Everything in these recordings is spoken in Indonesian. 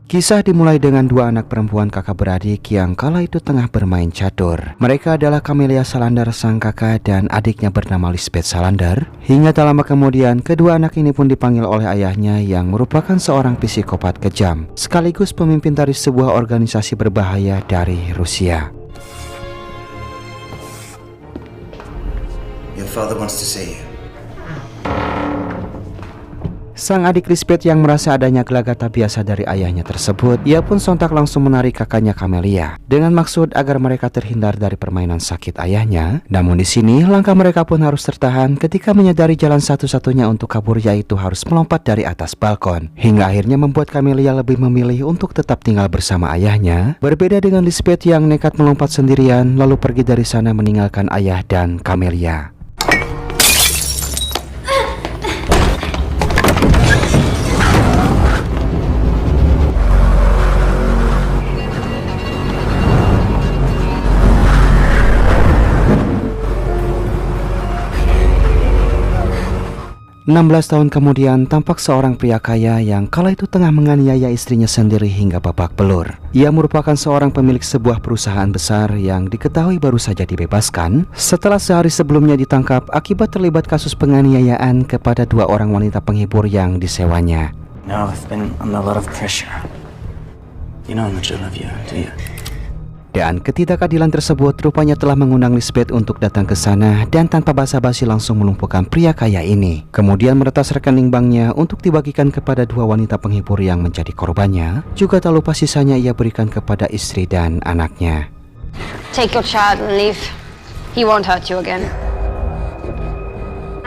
Kisah dimulai dengan dua anak perempuan kakak beradik yang kala itu tengah bermain catur. Mereka adalah Camelia Salander sang kakak dan adiknya bernama Lisbeth Salander. Hingga tak lama kemudian, kedua anak ini pun dipanggil oleh ayahnya yang merupakan seorang psikopat kejam, sekaligus pemimpin dari sebuah organisasi berbahaya dari Rusia. Your father wants to see you. Sang adik Lisbeth yang merasa adanya gelagat tak biasa dari ayahnya tersebut, ia pun sontak langsung menarik kakaknya Camelia dengan maksud agar mereka terhindar dari permainan sakit ayahnya. Namun di sini langkah mereka pun harus tertahan ketika menyadari jalan satu-satunya untuk kabur yaitu harus melompat dari atas balkon. Hingga akhirnya membuat Camelia lebih memilih untuk tetap tinggal bersama ayahnya. Berbeda dengan Lisbeth yang nekat melompat sendirian lalu pergi dari sana meninggalkan ayah dan Camelia. 16 tahun kemudian, tampak seorang pria kaya yang kala itu tengah menganiaya istrinya sendiri hingga babak belur. Ia merupakan seorang pemilik sebuah perusahaan besar yang diketahui baru saja dibebaskan setelah sehari sebelumnya ditangkap akibat terlibat kasus penganiayaan kepada dua orang wanita penghibur yang disewanya. No, I've been under a lot of pressure. You know how much I love you, do you? Dan ketidakadilan tersebut rupanya telah mengundang Lisbeth untuk datang ke sana dan tanpa basa-basi langsung melumpuhkan pria kaya ini. Kemudian meretas rekening banknya untuk dibagikan kepada dua wanita penghibur yang menjadi korbannya. Juga tak lupa sisanya ia berikan kepada istri dan anaknya. Take your child and leave. He won't hurt you again.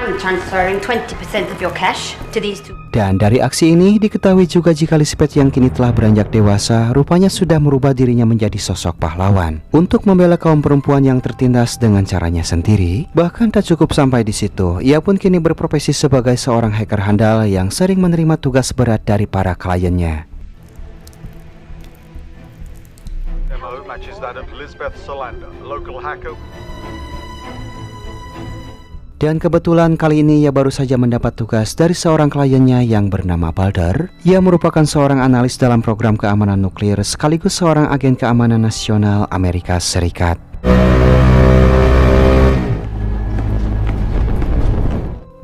I'm transferring 20% of your cash to these two. Dan dari aksi ini diketahui juga jika Lisbeth yang kini telah beranjak dewasa rupanya sudah merubah dirinya menjadi sosok pahlawan untuk membela kaum perempuan yang tertindas dengan caranya sendiri. Bahkan tak cukup sampai di situ, ia pun kini berprofesi sebagai seorang hacker handal yang sering menerima tugas berat dari para kliennya. MO matches that of Lisbeth Salander, local hacker. Dan kebetulan kali ini ia baru saja mendapat tugas dari seorang kliennya yang bernama Balder. Ia merupakan seorang analis dalam program keamanan nuklir sekaligus seorang agen keamanan nasional Amerika Serikat.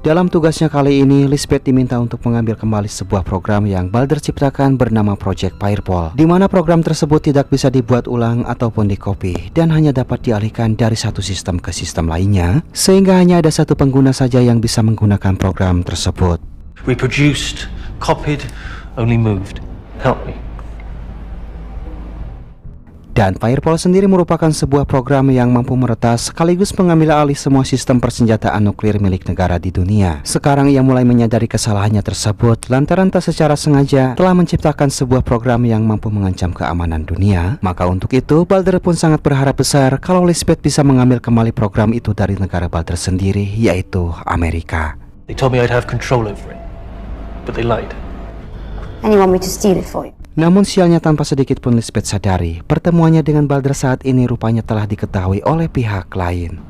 Dalam tugasnya kali ini, Lisbeth diminta untuk mengambil kembali sebuah program yang Balder ciptakan bernama Project Firewall, di mana program tersebut tidak bisa dibuat ulang ataupun dikopi dan hanya dapat dialihkan dari satu sistem ke sistem lainnya, sehingga hanya ada satu pengguna saja yang bisa menggunakan program tersebut. Reproduced, copied, only moved. Help me. Dan Firewall sendiri merupakan sebuah program yang mampu meretas sekaligus mengambil alih semua sistem persenjataan nuklir milik negara di dunia. Sekarang ia mulai menyadari kesalahannya tersebut lantaran tak secara sengaja telah menciptakan sebuah program yang mampu mengancam keamanan dunia. Maka untuk itu, Balder pun sangat berharap besar kalau Lisbeth bisa mengambil kembali program itu dari negara Balder sendiri, yaitu Amerika. They told me I'd have control over it, but they lied. And you want me to steal it for you? Namun sialnya tanpa sedikit pun Lisbeth sadari, pertemuannya dengan Balder saat ini rupanya telah diketahui oleh pihak lain.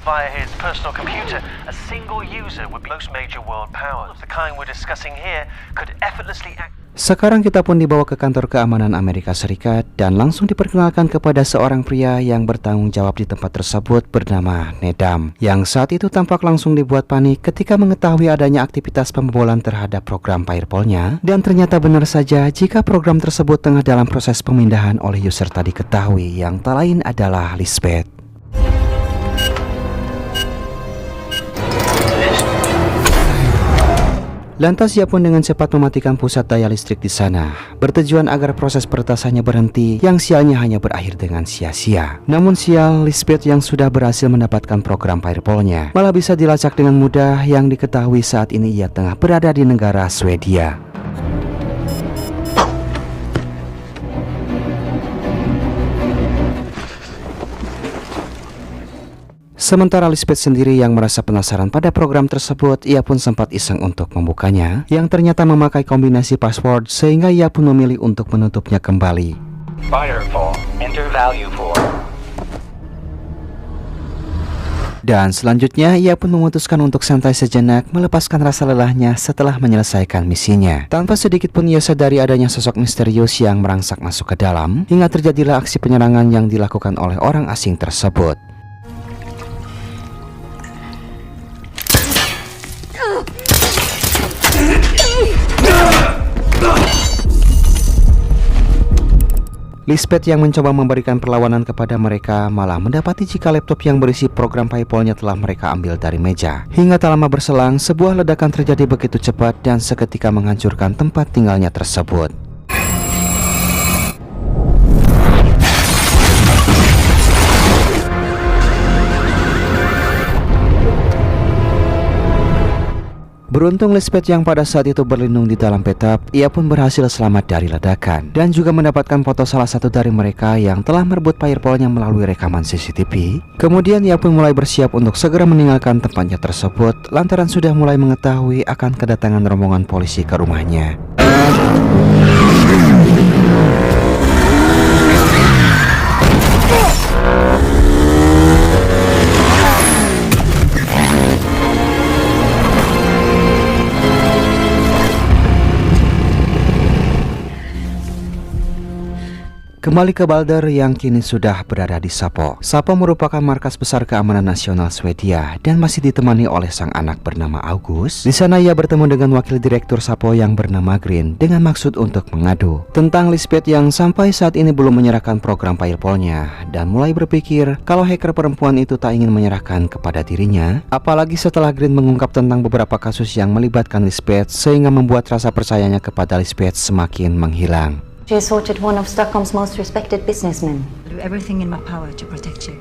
Via his personal computer, a single user would be most major world powers. The kind we're discussing here could effortlessly act. Sekarang kita pun dibawa ke kantor keamanan Amerika Serikat dan langsung diperkenalkan kepada seorang pria yang bertanggung jawab di tempat tersebut bernama Nedam, yang saat itu tampak langsung dibuat panik ketika mengetahui adanya aktivitas pembobolan terhadap program Firewall-nya. Dan ternyata benar saja jika program tersebut tengah dalam proses pemindahan oleh user tadi ketahui yang tak lain adalah Lisbeth. Lantas ia pun dengan cepat mematikan pusat daya listrik di sana, bertujuan agar proses peretasannya berhenti yang sialnya hanya berakhir dengan sia-sia. Namun sial, Lisbeth yang sudah berhasil mendapatkan program Firewall-nya malah bisa dilacak dengan mudah yang diketahui saat ini ia tengah berada di negara Swedia. Sementara Lisbeth sendiri yang merasa penasaran pada program tersebut, ia pun sempat iseng untuk membukanya, yang ternyata memakai kombinasi password sehingga ia pun memilih untuk menutupnya kembali. Firewall, enter value 4. Dan selanjutnya ia pun memutuskan untuk santai sejenak, melepaskan rasa lelahnya setelah menyelesaikan misinya. Tanpa sedikit pun ia sadari adanya sosok misterius yang merangsak masuk ke dalam, hingga terjadilah aksi penyerangan yang dilakukan oleh orang asing tersebut. Lisbeth yang mencoba memberikan perlawanan kepada mereka malah mendapati jika laptop yang berisi program PayPal-nya telah mereka ambil dari meja. Hingga tak lama berselang, sebuah ledakan terjadi begitu cepat dan seketika menghancurkan tempat tinggalnya tersebut. Beruntung Lisbeth yang pada saat itu berlindung di dalam bathtub, ia pun berhasil selamat dari ledakan dan juga mendapatkan foto salah satu dari mereka yang telah merebut PayPal-nya melalui rekaman CCTV. Kemudian ia pun mulai bersiap untuk segera meninggalkan tempatnya tersebut lantaran sudah mulai mengetahui akan kedatangan rombongan polisi ke rumahnya. Kembali ke Balder yang kini sudah berada di Sapo. Sapo merupakan markas besar keamanan nasional Swedia dan masih ditemani oleh sang anak bernama August. Di sana ia bertemu dengan wakil direktur Sapo yang bernama Green dengan maksud untuk mengadu tentang Lisbeth yang sampai saat ini belum menyerahkan program PayPal-nya dan mulai berpikir kalau hacker perempuan itu tak ingin menyerahkan kepada dirinya. Apalagi setelah Green mengungkap tentang beberapa kasus yang melibatkan Lisbeth sehingga membuat rasa percayanya kepada Lisbeth semakin menghilang. She assaulted one of Stockholm's most respected businessmen. I'll do everything in my power to protect you.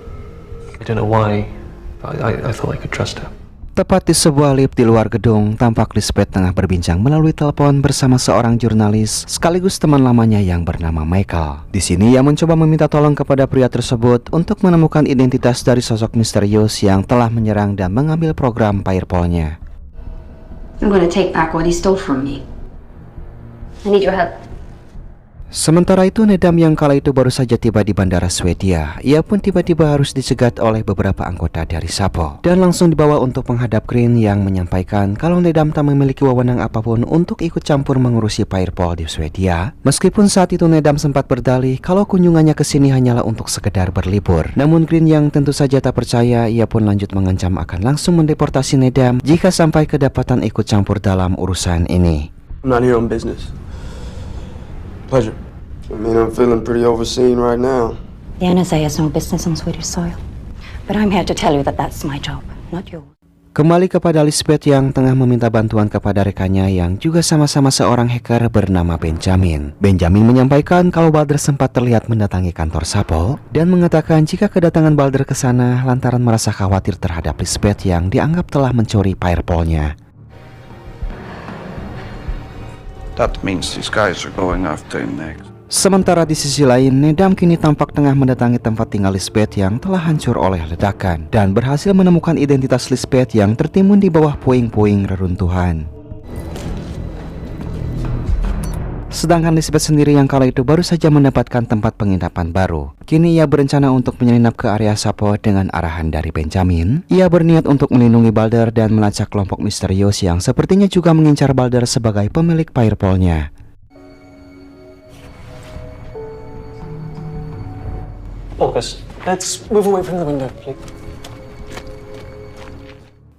I don't know why, but I thought I could trust her. Tepat di sebuah lift di luar gedung, tampak Lisbeth tengah berbincang melalui telepon bersama seorang jurnalis sekaligus teman lamanya yang bernama Michael. Di sini ia mencoba meminta tolong kepada pria tersebut untuk menemukan identitas dari sosok misterius yang telah menyerang dan mengambil program PayPal-nya. I'm gonna take back what he stole from me. I need your help. Sementara itu Nedam yang kala itu baru saja tiba di bandara Swedia, ia pun tiba-tiba harus dicegat oleh beberapa anggota dari Sapo dan langsung dibawa untuk menghadap Green yang menyampaikan kalau Nedam tak memiliki wewenang apapun untuk ikut campur mengurusi PayPal di Swedia. Meskipun saat itu Nedam sempat berdalih kalau kunjungannya ke sini hanyalah untuk sekedar berlibur. Namun Green yang tentu saja tak percaya, ia pun lanjut mengancam akan langsung mendeportasi Nedam jika sampai kedapatan ikut campur dalam urusan ini. I'm not here on business. Pleasure. I mean, I'm feeling pretty overseen right now. The NSA has no business on Swedish soil. But I'm here to tell you that that's my job, not yours. Kembali kepada Lisbeth yang tengah meminta bantuan kepada rekannya yang juga sama-sama seorang hacker bernama Benjamin. Benjamin menyampaikan kalau Balder sempat terlihat mendatangi kantor Sapo dan mengatakan jika kedatangan Balder ke sana lantaran merasa khawatir terhadap Lisbeth yang dianggap telah mencuri PayPal-nya. That means these guys are going after him next. Sementara di sisi lain, Nedam kini tampak tengah mendatangi tempat tinggal Lisbeth yang telah hancur oleh ledakan dan berhasil menemukan identitas Lisbeth yang tertimbun di bawah puing-puing reruntuhan. Sedangkan Lisbeth sendiri yang kala itu baru saja mendapatkan tempat penginapan baru. Kini ia berencana untuk menyelinap ke area Sapo dengan arahan dari Benjamin. Ia berniat untuk melindungi Balder dan melacak kelompok misterius yang sepertinya juga mengincar Balder sebagai pemilik PayPal-nya. August, let's move away from the window, please.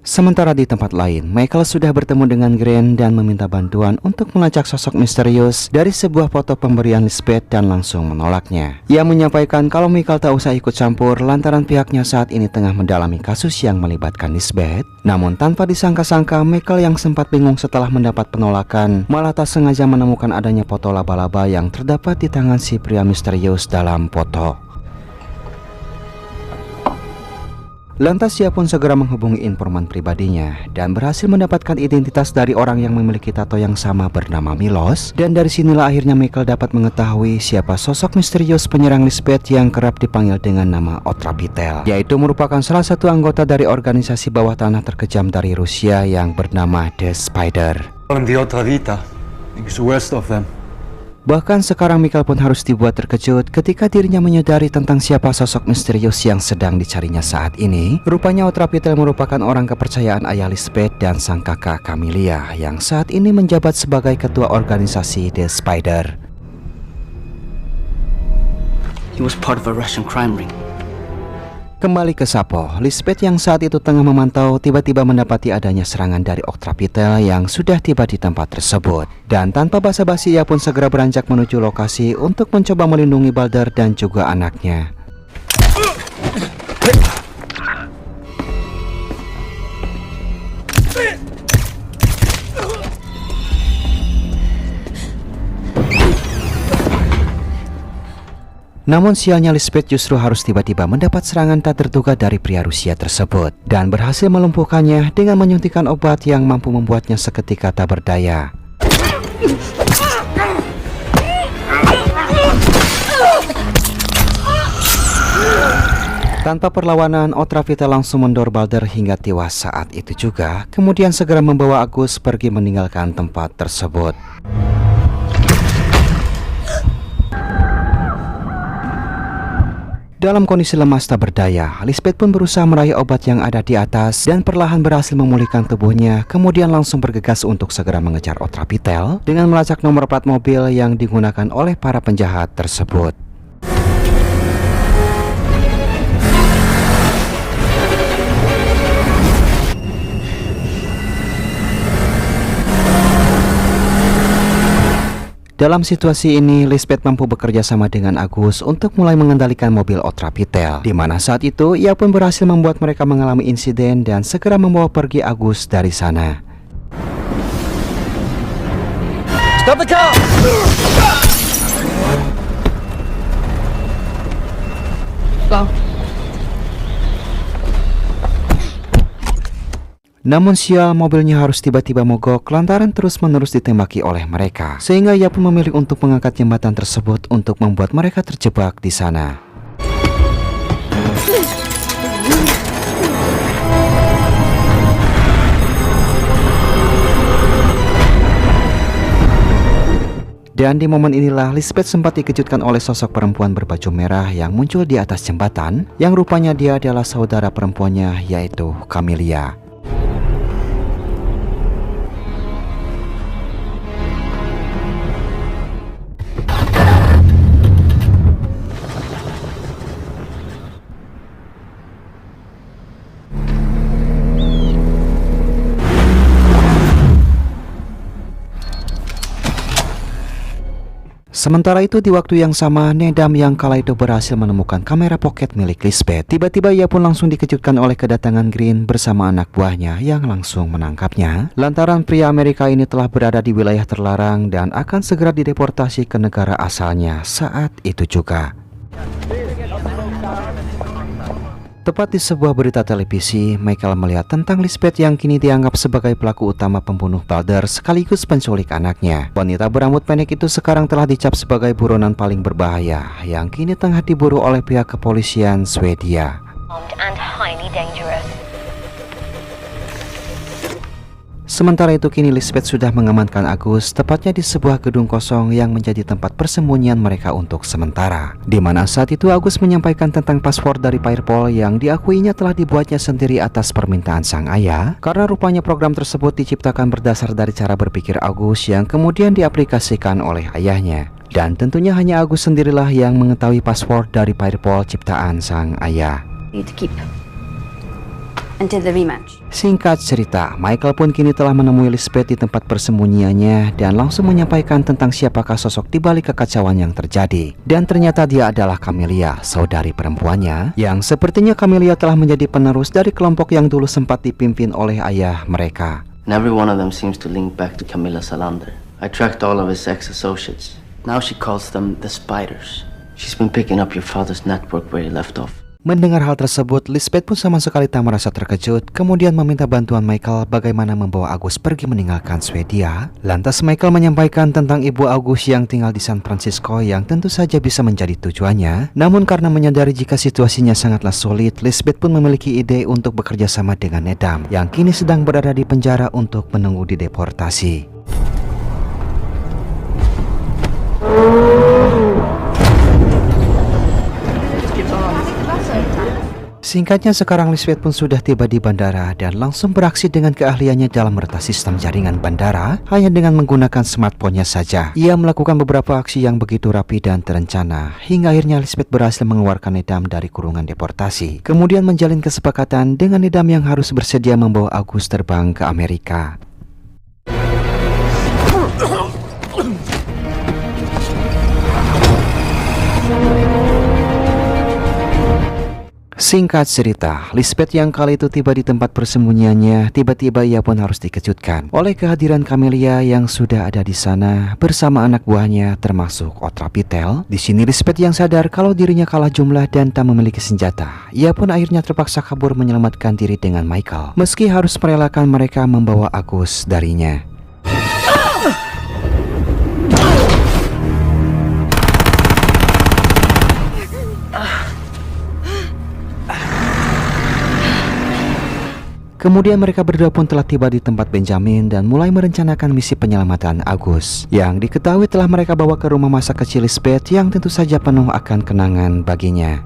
Sementara di tempat lain, Michael sudah bertemu dengan Green dan meminta bantuan untuk melacak sosok misterius dari sebuah foto pemberian Lisbeth dan langsung menolaknya. Ia menyampaikan kalau Michael tak usah ikut campur lantaran pihaknya saat ini tengah mendalami kasus yang melibatkan Lisbeth. Namun tanpa disangka-sangka, Michael yang sempat bingung setelah mendapat penolakan malah tak sengaja menemukan adanya foto laba-laba yang terdapat di tangan si pria misterius dalam foto. Lantas ia pun segera menghubungi informan pribadinya dan berhasil mendapatkan identitas dari orang yang memiliki tato yang sama bernama Milos. Dan dari sinilah akhirnya Michael dapat mengetahui siapa sosok misterius penyerang Lisbeth yang kerap dipanggil dengan nama Otrapitel, yaitu merupakan salah satu anggota dari organisasi bawah tanah terkejam dari Rusia yang bernama The Spider. The Otravita. He's the worst of them. Bahkan sekarang Michael pun harus dibuat terkejut ketika dirinya menyadari tentang siapa sosok misterius yang sedang dicarinya saat ini. Rupanya Otra Pitel merupakan orang kepercayaan ayah Lisbeth dan sang kakak Camelia yang saat ini menjabat sebagai ketua organisasi The Spider. He was part of a Russian crime ring. Kembali ke Sapo, Lisbeth yang saat itu tengah memantau tiba-tiba mendapati adanya serangan dari Otra Pitel yang sudah tiba di tempat tersebut. Dan tanpa basa-basi ia pun segera beranjak menuju lokasi untuk mencoba melindungi Balder dan juga anaknya. Namun sialnya Lisbeth justru harus tiba-tiba mendapat serangan tak terduga dari pria Rusia tersebut dan berhasil melumpuhkannya dengan menyuntikkan obat yang mampu membuatnya seketika tak berdaya. Tanpa perlawanan, Otra Pitel langsung mendor Balder hingga tewas saat itu juga, kemudian segera membawa Agus pergi meninggalkan tempat tersebut. Dalam kondisi lemas tak berdaya, Lisbeth pun berusaha meraih obat yang ada di atas dan perlahan berhasil memulihkan tubuhnya, kemudian langsung bergegas untuk segera mengejar Otra Pitel dengan melacak nomor plat mobil yang digunakan oleh para penjahat tersebut. Dalam situasi ini, Lisbeth mampu bekerja sama dengan Agus untuk mulai mengendalikan mobil Otra Pitel, di mana saat itu ia pun berhasil membuat mereka mengalami insiden dan segera membawa pergi Agus dari sana. Stop the car! Go. Namun sial, mobilnya harus tiba-tiba mogok lantaran terus-menerus ditembaki oleh mereka, sehingga ia pun memilih untuk mengangkat jembatan tersebut untuk membuat mereka terjebak di sana. Dan di momen inilah Lisbeth sempat dikejutkan oleh sosok perempuan berbaju merah yang muncul di atas jembatan, yang rupanya dia adalah saudara perempuannya, yaitu Camelia. Sementara itu di waktu yang sama, Nedam yang kala itu berhasil menemukan kamera pocket milik Lisbeth. Tiba-tiba ia pun langsung dikejutkan oleh kedatangan Green bersama anak buahnya yang langsung menangkapnya. Lantaran pria Amerika ini telah berada di wilayah terlarang dan akan segera dideportasi ke negara asalnya saat itu juga. Tepat di sebuah berita televisi, Michael melihat tentang Lisbeth yang kini dianggap sebagai pelaku utama pembunuh Balder sekaligus penculik anaknya. Wanita berambut pendek itu sekarang telah dicap sebagai buronan paling berbahaya yang kini tengah diburu oleh pihak kepolisian Swedia. And highly dangerous. Sementara itu kini Lisbeth sudah mengamankan Agus tepatnya di sebuah gedung kosong yang menjadi tempat persembunyian mereka untuk sementara. Di mana saat itu Agus menyampaikan tentang paspor dari Firepol yang diakuinya telah dibuatnya sendiri atas permintaan sang ayah, karena rupanya program tersebut diciptakan berdasar dari cara berpikir Agus yang kemudian diaplikasikan oleh ayahnya. Dan tentunya hanya Agus sendirilah yang mengetahui paspor dari Firepol ciptaan sang ayah. Need to keep until the rematch. Singkat cerita, Michael pun kini telah menemui Lisbeth di tempat persembunyiannya dan langsung menyampaikan tentang siapakah sosok di balik kekacauan yang terjadi. Dan ternyata dia adalah Camelia, saudari perempuannya, yang sepertinya Camelia telah menjadi penerus dari kelompok yang dulu sempat dipimpin oleh ayah mereka. And every one of them seems to link back to Camilla Salander. I tracked all of his ex-associates. Now she calls them the Spiders. She's been picking up your father's network where he left off. Mendengar hal tersebut, Lisbeth pun sama sekali tak merasa terkejut, kemudian meminta bantuan Michael bagaimana membawa Agus pergi meninggalkan Swedia. Lantas Michael menyampaikan tentang ibu Agus yang tinggal di San Francisco yang tentu saja bisa menjadi tujuannya. Namun karena menyadari jika situasinya sangatlah sulit, Lisbeth pun memiliki ide untuk bekerja sama dengan Nedam yang kini sedang berada di penjara untuk menunggu dideportasi. Singkatnya, sekarang Lisbeth pun sudah tiba di bandara dan langsung beraksi dengan keahliannya dalam meretas sistem jaringan bandara hanya dengan menggunakan smartphone-nya saja. Ia melakukan beberapa aksi yang begitu rapi dan terencana hingga akhirnya Lisbeth berhasil mengeluarkan Nedam dari kurungan deportasi. Kemudian menjalin kesepakatan dengan Nedam yang harus bersedia membawa August terbang ke Amerika. Singkat cerita, Lisbeth yang kali itu tiba di tempat persembunyiannya, tiba-tiba ia pun harus dikejutkan oleh kehadiran Camelia yang sudah ada di sana bersama anak buahnya termasuk Otrapitel. Di sini Lisbeth yang sadar kalau dirinya kalah jumlah dan tak memiliki senjata. Ia pun akhirnya terpaksa kabur menyelamatkan diri dengan Michael, meski harus merelakan mereka membawa Agus darinya. Kemudian mereka berdua pun telah tiba di tempat Benjamin dan mulai merencanakan misi penyelamatan Agus yang diketahui telah mereka bawa ke rumah masa kecil Lisbeth yang tentu saja penuh akan kenangan baginya.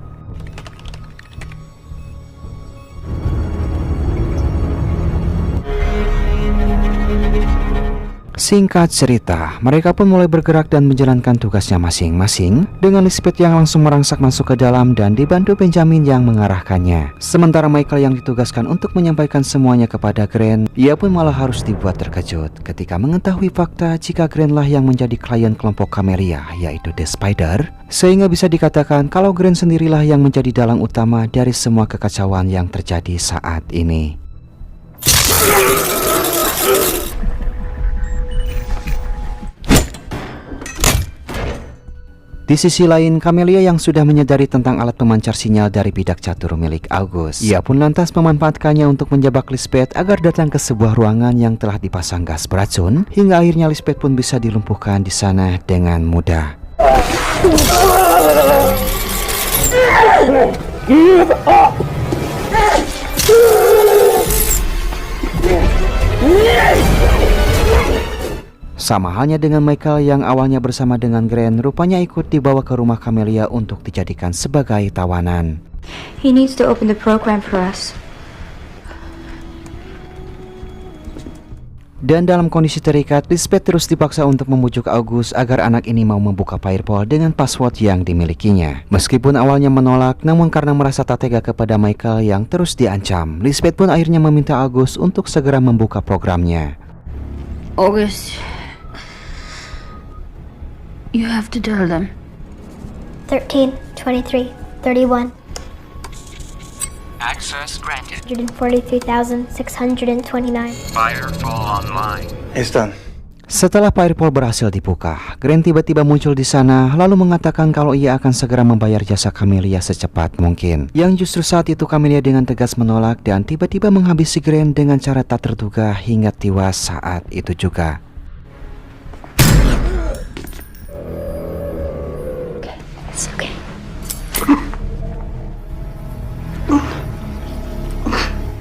Singkat cerita, mereka pun mulai bergerak dan menjalankan tugasnya masing-masing dengan Lisbeth yang langsung merangsak masuk ke dalam dan dibantu Benjamin yang mengarahkannya. Sementara Michael yang ditugaskan untuk menyampaikan semuanya kepada Grant, ia pun malah harus dibuat terkejut ketika mengetahui fakta jika Grant lah yang menjadi klien kelompok Camelia, yaitu The Spider, sehingga bisa dikatakan kalau Grant sendirilah yang menjadi dalang utama dari semua kekacauan yang terjadi saat ini. Di sisi lain, Camelia yang sudah menyadari tentang alat pemancar sinyal dari bidak catur milik August, ia pun lantas memanfaatkannya untuk menjebak Lisbeth agar datang ke sebuah ruangan yang telah dipasang gas beracun, hingga akhirnya Lisbeth pun bisa dilumpuhkan di sana dengan mudah. Give up! Sama halnya dengan Michael yang awalnya bersama dengan Grant, rupanya ikut dibawa ke rumah Camelia untuk dijadikan sebagai tawanan. He needs to open the program for us. Dan dalam kondisi terikat, Lisbeth terus dipaksa untuk membujuk August agar anak ini mau membuka firewall dengan password yang dimilikinya. Meskipun awalnya menolak, namun karena merasa tak tega kepada Michael yang terus diancam, Lisbeth pun akhirnya meminta August untuk segera membuka programnya. August, you have to tell them. 13, 23, 31. Access granted. 143,629. Firewall online. It's done. Setelah firewall berhasil dibuka, Grant tiba-tiba muncul di sana lalu mengatakan kalau ia akan segera membayar jasa Camelia secepat mungkin. Yang justru saat itu Camelia dengan tegas menolak dan tiba-tiba menghabisi Grant dengan cara tak terduga hingga tewas saat itu juga. It's okay.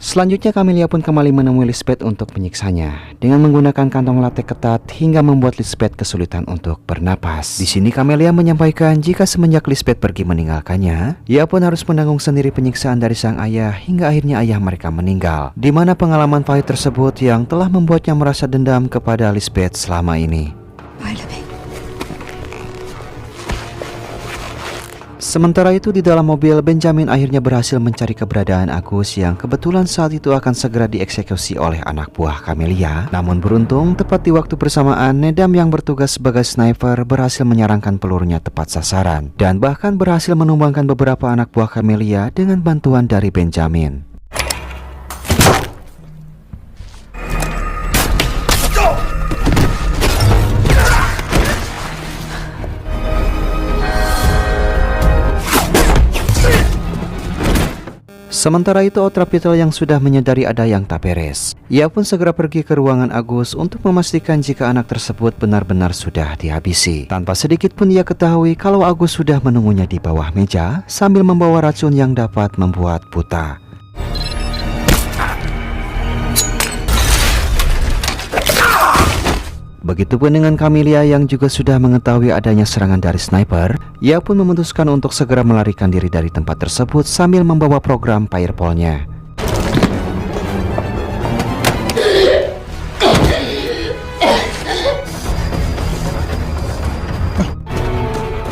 Selanjutnya Camelia pun kembali menemui Lisbeth untuk menyiksanya dengan menggunakan kantong latek ketat hingga membuat Lisbeth kesulitan untuk bernapas. Di sini Camelia menyampaikan jika semenjak Lisbeth pergi meninggalkannya, ia pun harus menanggung sendiri penyiksaan dari sang ayah hingga akhirnya ayah mereka meninggal. Di mana pengalaman pahit tersebut yang telah membuatnya merasa dendam kepada Lisbeth selama ini. Sementara itu di dalam mobil, Benjamin akhirnya berhasil mencari keberadaan Agus yang kebetulan saat itu akan segera dieksekusi oleh anak buah Camelia. Namun beruntung, tepat di waktu bersamaan, Nedam yang bertugas sebagai sniper berhasil menyarangkan pelurunya tepat sasaran dan bahkan berhasil menumbangkan beberapa anak buah Camelia dengan bantuan dari Benjamin. Sementara itu Otrapitel yang sudah menyadari ada yang tak beres, ia pun segera pergi ke ruangan Agus untuk memastikan jika anak tersebut benar-benar sudah dihabisi. Tanpa sedikit pun ia ketahui kalau Agus sudah menunggunya di bawah meja sambil membawa racun yang dapat membuat buta. Begitupun dengan Camelia yang juga sudah mengetahui adanya serangan dari sniper. Ia pun memutuskan untuk segera melarikan diri dari tempat tersebut sambil membawa program Fireball-nya.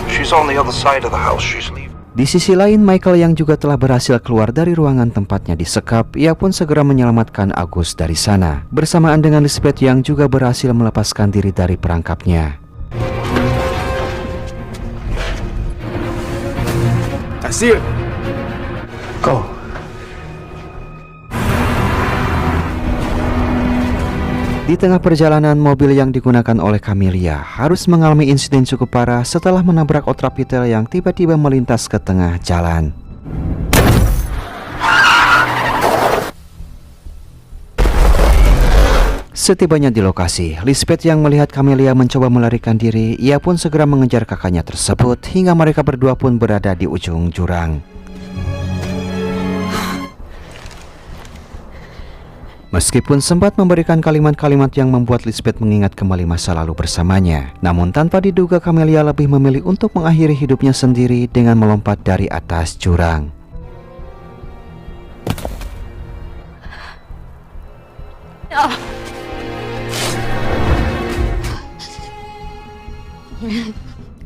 She's on the other side of the house. She's leaving. Di sisi lain, Michael yang juga telah berhasil keluar dari ruangan tempatnya disekap, ia pun segera menyelamatkan August dari sana. Bersamaan dengan Lisbeth yang juga berhasil melepaskan diri dari perangkapnya. I see her. Go. Di tengah perjalanan, mobil yang digunakan oleh Camelia harus mengalami insiden cukup parah setelah menabrak Otrapitel yang tiba-tiba melintas ke tengah jalan. Setibanya di lokasi, Lisbeth yang melihat Camelia mencoba melarikan diri, ia pun segera mengejar kakaknya tersebut hingga mereka berdua pun berada di ujung jurang. Meskipun sempat memberikan kalimat-kalimat yang membuat Lisbeth mengingat kembali masa lalu bersamanya, namun tanpa diduga Camelia lebih memilih untuk mengakhiri hidupnya sendiri dengan melompat dari atas jurang.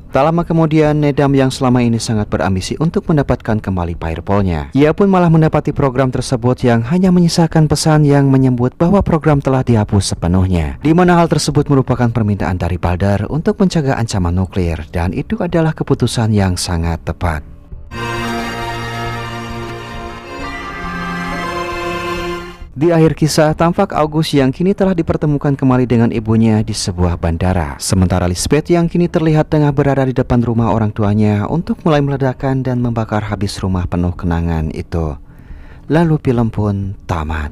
Tak lama kemudian, Nedam yang selama ini sangat berambisi untuk mendapatkan kembali Fireball-nya. Ia pun malah mendapati program tersebut yang hanya menyisakan pesan yang menyebut bahwa program telah dihapus sepenuhnya. Di mana hal tersebut merupakan permintaan dari Balder untuk mencegah ancaman nuklir, dan itu adalah keputusan yang sangat tepat. Di akhir kisah, tampak August yang kini telah dipertemukan kembali dengan ibunya di sebuah bandara. Sementara Lisbeth yang kini terlihat tengah berada di depan rumah orang tuanya untuk mulai meledakan dan membakar habis rumah penuh kenangan itu. Lalu film pun tamat.